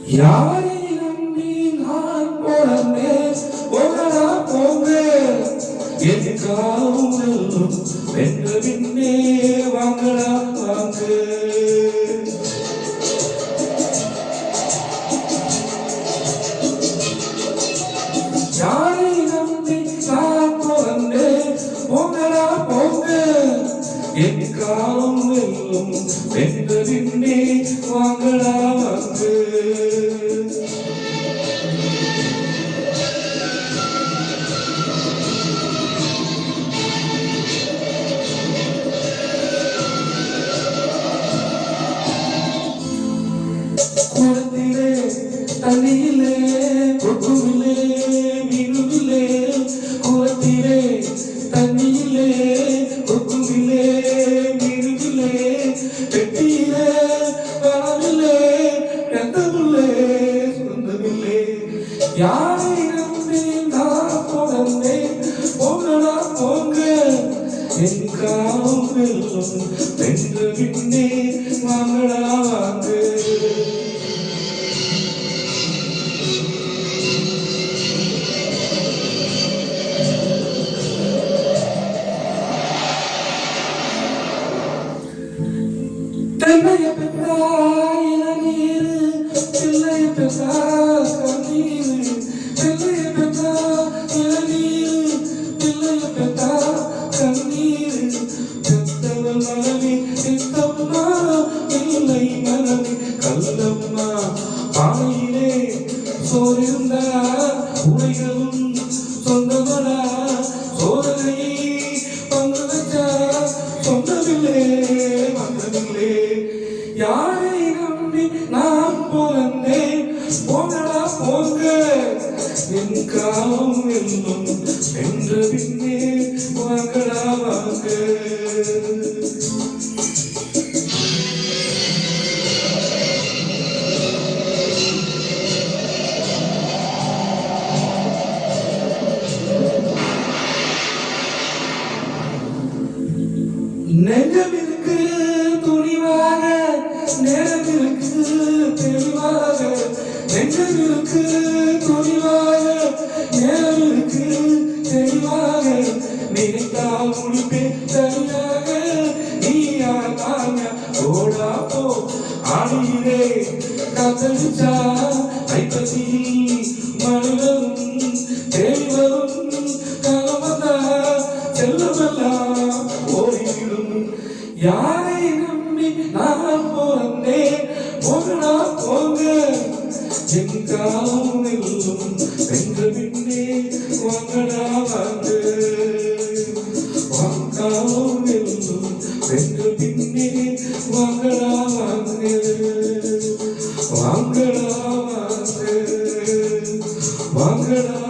யாரை நம்பி நான் பிறந்தேன் போகடா போங்க என் காலம் வென்ற பின்னே வாங்கடா வாங்க யாரை நம்பி நான் பிறந்தேன் போகடா போங்க என் காலம் வெல்லும் வென்ற பின்னே வாங்கடா வாங்க குளத்திலே தண்ணியிலே கொக்குவிலே மீனுவிலே குளத்திலே தண்ணியிலே கொக்குவிலே மீனுவிலே பெட்டியிலே பணமில்லே எந்தவில்லே சொந்தமில்லே யாரை நம்பி நான் தொடர்ந்தேன் போகடா போங்க என் காலம் வெல்லும் வென்ற பின்னே வாங்கடா வாங்க பிள்ளைய பெற்றா இளநீர் பிள்ளைய பெற்றா கண்ணீர் பிள்ளைய பெற்றா இளநீர் பிள்ளைய பெற்றா கண்ணீர் பெற்றவள் மனமே சித்தம்மா இல்லை மனமே கல்லம்மா பானையிலே சோறிருந்தா உடைகளும் சொந்தமடா சோதனையை பங்கு வச்சா சொந்தமில்லே வந்தமில்லே யாரை நம்பி நான் பிறந்தேன் போகடா போங்க என் காலம் வெல்லும் வென்ற பின்னே வாங்கடா வாங்க நெஞ்சமிருக்கு துணிவாக நேரமிருக்கு தெளிவாக நெஞ்சமிருக்கு துணிவாக நேரமிருக்கு தெளிவாக நினைத்தால் முடிப்பேன் தனியாக நீயா நாயா ஓடா போ ஆடியிலே காத்தடிச்சா ஐப்பசி மனிதரும் தேவரும் காலமதா செல்லமெல்லாம் ஓடிவிடும் யாரை நம்பி நான் பிறந்தேன் போகடா போங்க என் காலம் வெல்லும் வென்ற பின்னே வாங்கடா வாங்க வாங்காலம் வெல்லும் வென்ற பின்னே வாங்கடா வாங்க வாங்கடா வாங்க வாங்கடா